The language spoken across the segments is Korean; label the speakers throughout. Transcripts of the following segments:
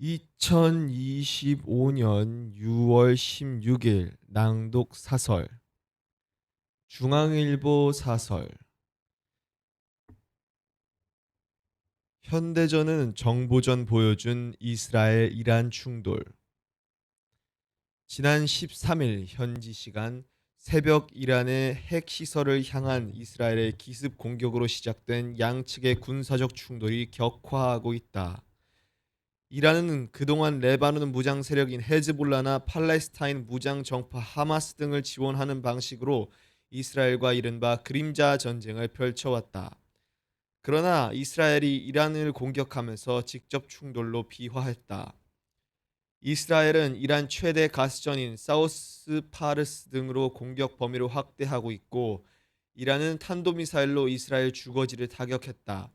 Speaker 1: 2025년 6월 16일 낭독 사설 중앙일보 사설 현대전은 정보전 보여준 이스라엘 이란 충돌. 지난 13일 현지 시간 새벽 이란의 핵시설을 향한 이스라엘의 기습 공격으로 시작된 양측의 군사적 충돌이 격화하고 있다. 이란은 그동안 레바논 무장 세력인 헤즈볼라나 팔레스타인 무장 정파 하마스 등을 지원하는 방식으로 이스라엘과 이른바 그림자 전쟁을 펼쳐왔다. 그러나 이스라엘이 이란을 공격하면서 직접 충돌로 비화했다. 이스라엘은 이란 최대 가스전인 사우스 파르스 등으로 공격 범위를 확대하고 있고, 이란은 탄도미사일로 이스라엘 주거지를 타격했다.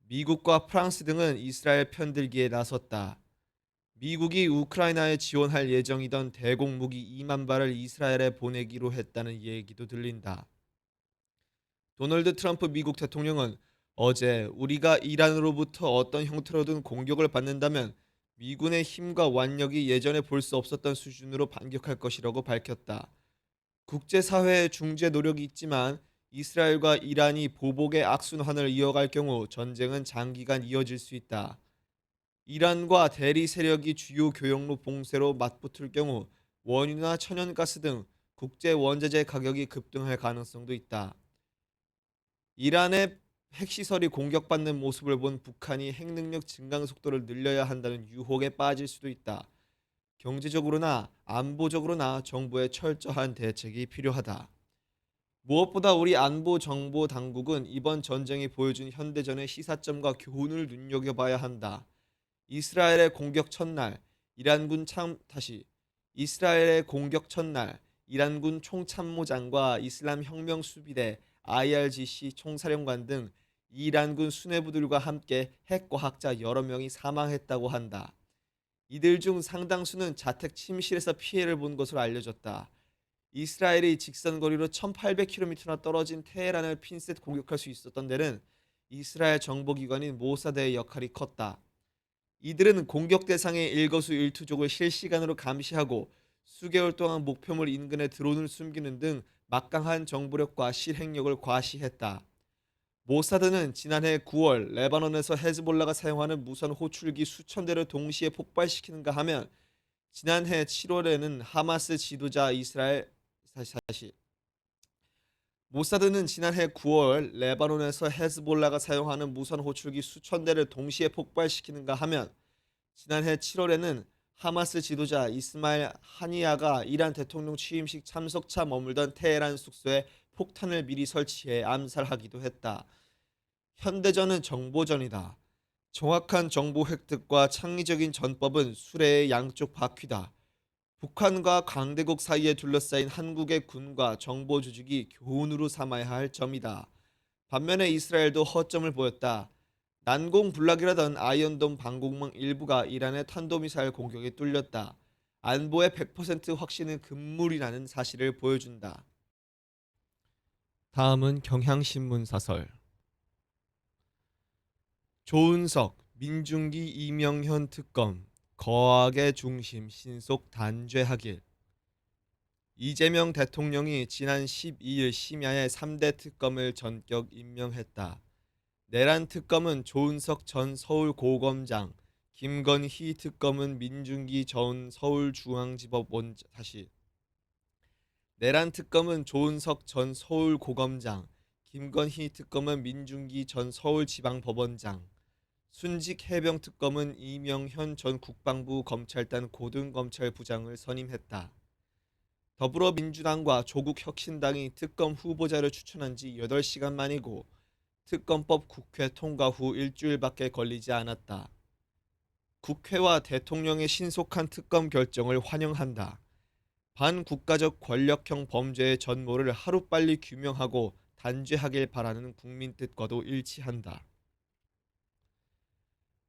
Speaker 1: 미국과 프랑스 등은 이스라엘 편들기에 나섰다. 미국이 우크라이나에 지원할 예정이던 대공 무기 2만 발을 이스라엘에 보내기로 했다는 얘기도 들린다. 도널드 트럼프 미국 대통령은 어제 우리가 이란으로부터 어떤 형태로든 공격을 받는다면 미군의 힘과 완력이 예전에 볼 수 없었던 수준으로 반격할 것이라고 밝혔다. 국제사회의 중재 노력이 있지만 이스라엘과 이란이 보복의 악순환을 이어갈 경우 전쟁은 장기간 이어질 수 있다. 이란과 대리 세력이 주요 교역로 봉쇄로 맞붙을 경우 원유나 천연가스 등 국제 원자재 가격이 급등할 가능성도 있다. 이란의 핵시설이 공격받는 모습을 본 북한이 핵능력 증강 속도를 늘려야 한다는 유혹에 빠질 수도 있다. 경제적으로나 안보적으로나 정부의 철저한 대책이 필요하다. 무엇보다 우리 안보 정보 당국은 이번 전쟁이 보여준 현대전의 시사점과 교훈을 눈여겨봐야 한다. 이스라엘의 공격 첫날, 이란군 참 다시 이스라엘의 공격 첫날, 이란군 총참모장과 이슬람 혁명 수비대 IRGC 총사령관 등 이란군 수뇌부들과 함께 핵과학자 여러 명이 사망했다고 한다. 이들 중 상당수는 자택 침실에서 피해를 본 것으로 알려졌다. 이스라엘이 직선거리로 1800km나 떨어진 테헤란을 핀셋 공격할 수 있었던 데는 이스라엘 정보기관인 모사드의 역할이 컸다. 이들은 공격 대상의 일거수일투족을 실시간으로 감시하고 수개월 동안 목표물 인근에 드론을 숨기는 등 막강한 정보력과 실행력을 과시했다. 모사드는 지난해 9월 레바논에서 헤즈볼라가 사용하는 무선 호출기 수천 대를 동시에 폭발시키는가 하면, 지난해 7월에는 하마스 지도자 이스라엘 다시 모사드는 지난해 9월 레바논에서 헤즈볼라가 사용하는 무선 호출기 수천 대를 동시에 폭발시키는가 하면, 지난해 7월에는 하마스 지도자 이스마일 하니야가 이란 대통령 취임식 참석차 머물던 테헤란 숙소에 폭탄을 미리 설치해 암살하기도 했다. 현대전은 정보전이다. 정확한 정보 획득과 창의적인 전법은 수레의 양쪽 바퀴다. 북한과 강대국 사이에 둘러싸인 한국의 군과 정보 조직이 교훈으로 삼아야 할 점이다. 반면에 이스라엘도 허점을 보였다. 난공불락이라던 아이언돔 방공망 일부가 이란의 탄도미사일 공격에 뚫렸다. 안보의 100% 확신은 금물이라는 사실을 보여준다. 다음은 경향신문 사설. 조은석, 민중기 이명현 특검, 거악의 중심 신속 단죄하길. 이재명 대통령이 지난 12일 심야에 3대 특검을 전격 임명했다. 내란 특검은 조은석 전 서울고검장, 김건희 특검은 민중기 전 서울중앙지법 내란 특검은 조은석 전 서울고검장, 김건희 특검은 민중기 전 서울지방법원장, 순직 해병특검은 이명현 전 국방부 검찰단 고등검찰부장을 선임했다. 더불어민주당과 조국혁신당이 특검 후보자를 추천한 지 8시간 만이고 특검법 국회 통과 후 일주일밖에 걸리지 않았다. 국회와 대통령의 신속한 특검 결정을 환영한다. 반국가적 권력형 범죄의 전모를 하루빨리 규명하고 단죄하길 바라는 국민 뜻과도 일치한다.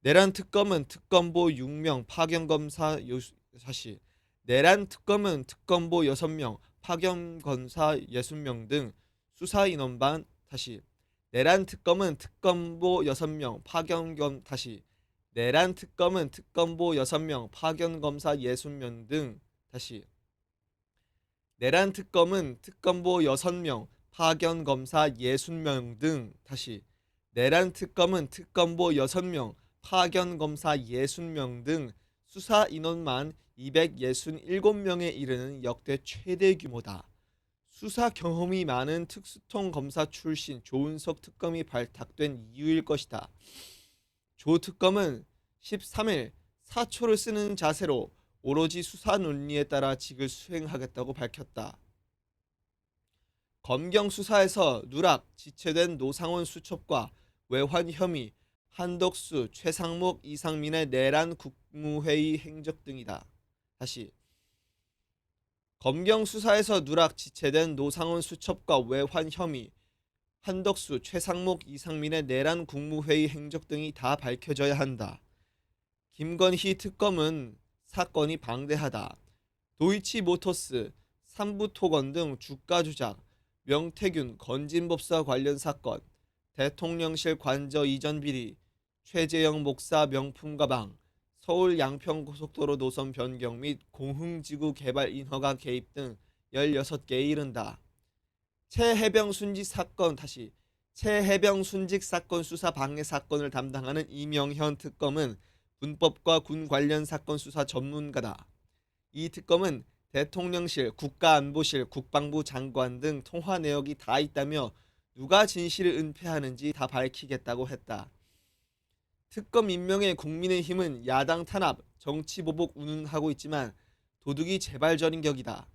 Speaker 1: 내란 특검은 특검보 6명, 파견검사 내란 특검은 특검보 6명, 파견검사 60명 등 수사인원반 내란 특검은 특검보 6명, 내란 특검은 특검보 6명, 파견 검사 60명 등 다시 내란 특검은 특검보 6명, 파견 검사 60명 등 다시 내란 특검은 특검보 6명, 파견 검사 60명 등 수사 인원만 267명에 이르는 역대 최대 규모다. 수사 경험이 많은 특수통 검사 출신 조은석 특검이 발탁된 이유일 것이다. 조 특검은 13일 사초를 쓰는 자세로 오로지 수사 논리에 따라 직을 수행하겠다고 밝혔다. 검경 수사에서 누락, 지체된 노상원 수첩과 외환 혐의, 한덕수, 최상목, 이상민의 내란 국무회의 행적 등이다. 다시 검경 수사에서 누락, 지체된 노상원 수첩과 외환 혐의, 한덕수, 최상목, 이상민의 내란 국무회의 행적 등이 다 밝혀져야 한다. 김건희 특검은 사건이 방대하다. 도이치모터스, 삼부토건 등 주가 조작, 명태균, 건진법사 관련 사건, 대통령실 관저 이전 비리, 최재형 목사 명품 가방, 서울 양평고속도로 노선 변경 및 공흥지구 개발 인허가 개입 등 16개에 이른다. 최해병 순직 사건 다시 최해병 순직 사건 수사 방해 사건을 담당하는 이명현 특검은 군법과 군 관련 사건 수사 전문가다. 이 특검은 대통령실, 국가안보실, 국방부 장관 등 통화 내역이 다 있다며 누가 진실을 은폐하는지 다 밝히겠다고 했다. 특검 임명에 국민의힘은 야당 탄압, 정치 보복 운운하고 있지만 도둑이 재발절인 격이다.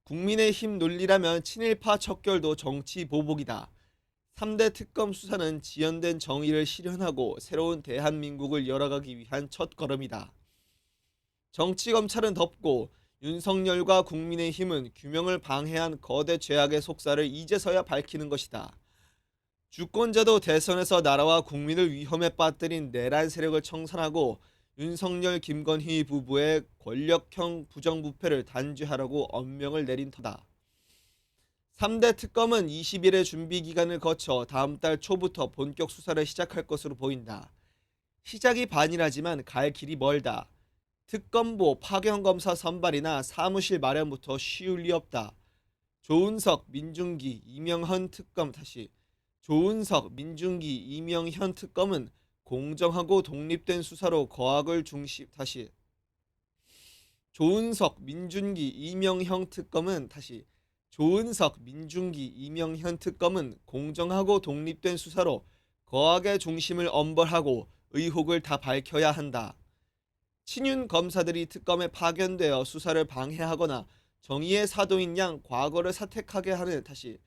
Speaker 1: 국민의힘 논리라면 친일파 척결도 정치 보복이다. 3대 특검 수사는 지연된 정의를 실현하고 새로운 대한민국을 열어가기 위한 첫걸음이다. 정치검찰은 덮고 윤석열과 국민의힘은 규명을 방해한 거대 죄악의 속살을 이제서야 밝히는 것이다. 주권자도 대선에서 나라와 국민을 위험에 빠뜨린 내란 세력을 청산하고 윤석열 김건희 부부의 권력형 부정부패를 단죄하라고 엄명을 내린 터다. 3대 특검은 20일의 준비 기간을 거쳐 다음 달 초부터 본격 수사를 시작할 것으로 보인다. 시작이 반이라지만 갈 길이 멀다. 특검보 파견검사 선발이나 사무실 마련부터 쉬울 리 없다. 조은석, 민중기, 이명현 특검 다시 조은석, 민중기, 이명현 특검은 공정하고 독립된 수사로 거악을 중심 다시 조은석, 민중기, 이명현 특검은 다시 조은석, 민중기, 이명현 특검은 공정하고 독립된 수사로 거악의 중심을 엄벌하고 의혹을 다 밝혀야 한다. 친윤 검사들이 특검에 파견되어 수사를 방해하거나 정의의 사도인 양 과거를 사택하게 하는 다시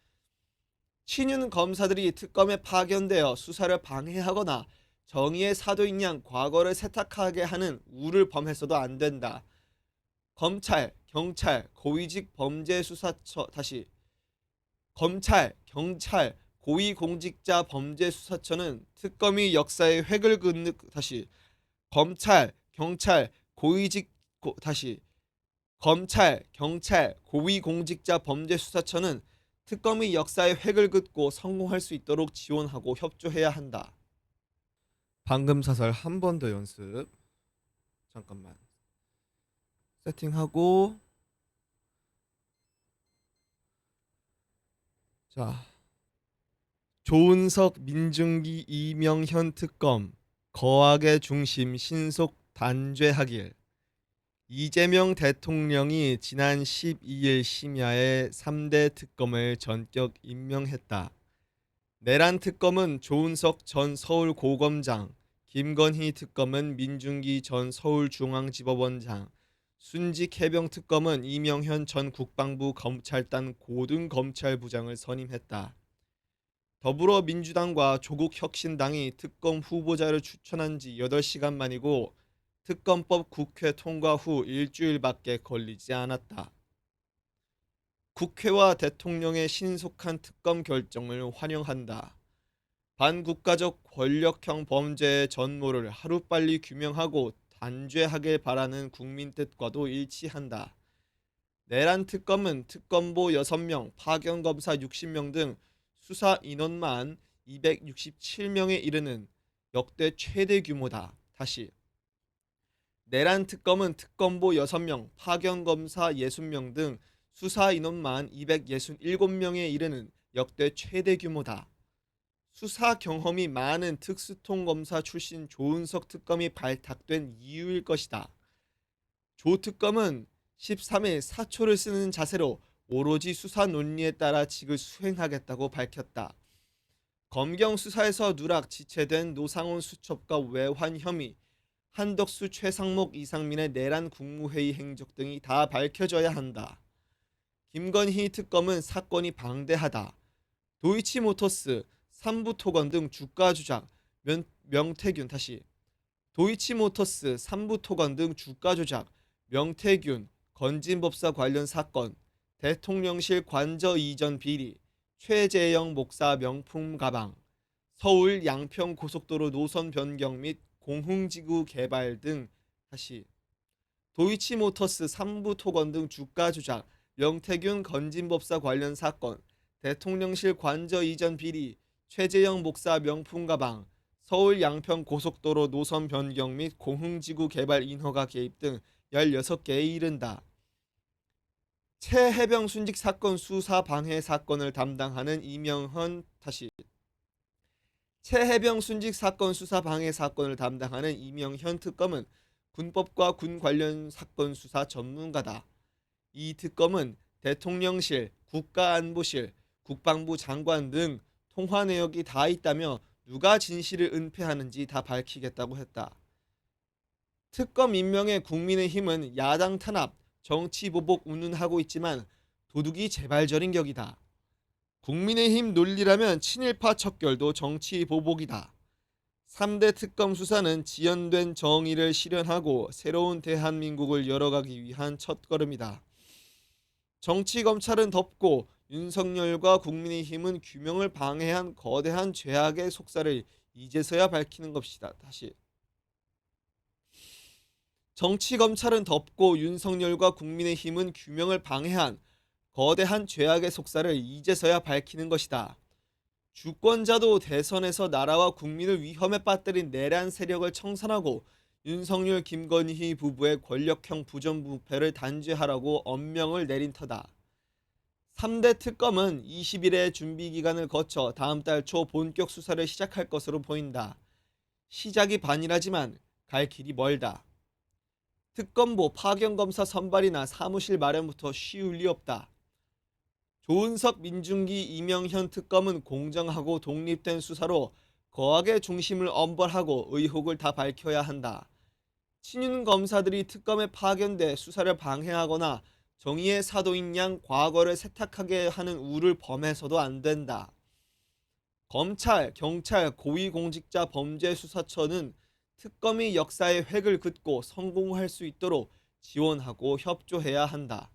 Speaker 1: 친윤 검사들이 특검에 파견되어 수사를 방해하거나 정의의 사도인 양 과거를 세탁하게 하는 우를 범해서도 안 된다. 검찰, 경찰, 고위직 범죄수사처 다시 검찰, 경찰, 고위공직자 범죄수사처는 특검이 역사의 획을 긋는 다시 검찰, 경찰, 다시 검찰, 경찰, 고위공직자 범죄수사처는 특검이 역사의 획을 긋고 성공할 수 있도록 지원하고 협조해야 한다. 방금 사설 한 번 더 연습. 잠깐만. 세팅하고 자 조은석, 민중기, 이명현 특검 거악의 중심 신속 단죄하길. 이재명 대통령이 지난 12일 심야에 3대 특검을 전격 임명했다. 내란 특검은 조은석 전 서울고검장, 김건희 특검은 민중기 전 서울중앙지법원장, 순직 해병 특검은 이명현 전 국방부 검찰단 고등검찰부장을 선임했다. 더불어민주당과 조국혁신당이 특검 후보자를 추천한 지 8시간 만이고 특검법 국회 통과 후 일주일밖에 걸리지 않았다. 국회와 대통령의 신속한 특검 결정을 환영한다. 반국가적 권력형 범죄의 전모를 하루빨리 규명하고 단죄하길 바라는 국민 뜻과도 일치한다. 내란 특검은 특검보 6명, 파견검사 60명 등 수사 인원만 267명에 이르는 역대 최대 규모다. 다시 내란 특검은 특검보 6명, 파견검사 60명 등 수사 인원만 267명에 이르는 역대 최대 규모다. 수사 경험이 많은 특수통검사 출신 조은석 특검이 발탁된 이유일 것이다. 조 특검은 13일 사초를 쓰는 자세로 오로지 수사 논리에 따라 직을 수행하겠다고 밝혔다. 검경 수사에서 누락 지체된 노상원 수첩과 외환 혐의, 한덕수 최상목 이상민의 내란 국무회의 행적 등이 다 밝혀져야 한다. 김건희 특검은 사건이 방대하다. 도이치모터스, 삼부토건 등 주가 조작, 명태균 다시 도이치모터스, 삼부토건 등 주가 조작, 명태균, 건진법사 관련 사건, 대통령실 관저 이전 비리, 최재영 목사 명품 가방, 서울 양평 고속도로 노선 변경 및 공흥지구 개발 등 다시 도이치모터스, 삼부토건 등 주가 조작, 명태균 건진법사 관련 사건, 대통령실 관저 이전 비리, 최재영 목사 명품 가방, 서울 양평 고속도로 노선 변경 및 공흥지구 개발 인허가 개입 등 16개에 이른다. 최해병 순직 사건 수사 방해 사건을 담당하는 이명현 다시 최해병 순직 사건 수사 방해 사건을 담당하는 이명현 특검은 군법과 군 관련 사건 수사 전문가다. 이 특검은 대통령실, 국가안보실, 국방부 장관 등 통화 내역이 다 있다며 누가 진실을 은폐하는지 다 밝히겠다고 했다. 특검 임명에 국민의힘은 야당 탄압, 정치 보복 운운하고 있지만 도둑이 재발절인 격이다. 국민의힘 논리라면 친일파 척결도 정치 보복이다. 3대 특검 수사는 지연된 정의를 실현하고 새로운 대한민국을 열어가기 위한 첫걸음이다. 정치검찰은 덮고 윤석열과 국민의힘은 규명을 방해한 거대한 죄악의 속살을 이제서야 밝히는 것이다. 다시 정치검찰은 덮고 윤석열과 국민의힘은 규명을 방해한 거대한 죄악의 속살을 이제서야 밝히는 것이다. 주권자도 대선에서 나라와 국민을 위험에 빠뜨린 내란 세력을 청산하고 윤석열 김건희 부부의 권력형 부정부패를 단죄하라고 엄명을 내린 터다. 3대 특검은 20일의 준비기간을 거쳐 다음 달 초 본격 수사를 시작할 것으로 보인다. 시작이 반이라지만 갈 길이 멀다. 특검보 파견검사 선발이나 사무실 마련부터 쉬울 리 없다. 조은석 민중기 이명현 특검은 공정하고 독립된 수사로 거악의 중심을 엄벌하고 의혹을 다 밝혀야 한다. 친윤 검사들이 특검에 파견돼 수사를 방해하거나 정의의 사도인 양 과거를 세탁하게 하는 우를 범해서도 안 된다. 검찰, 경찰, 고위공직자 범죄수사처는 특검이 역사의 획을 긋고 성공할 수 있도록 지원하고 협조해야 한다.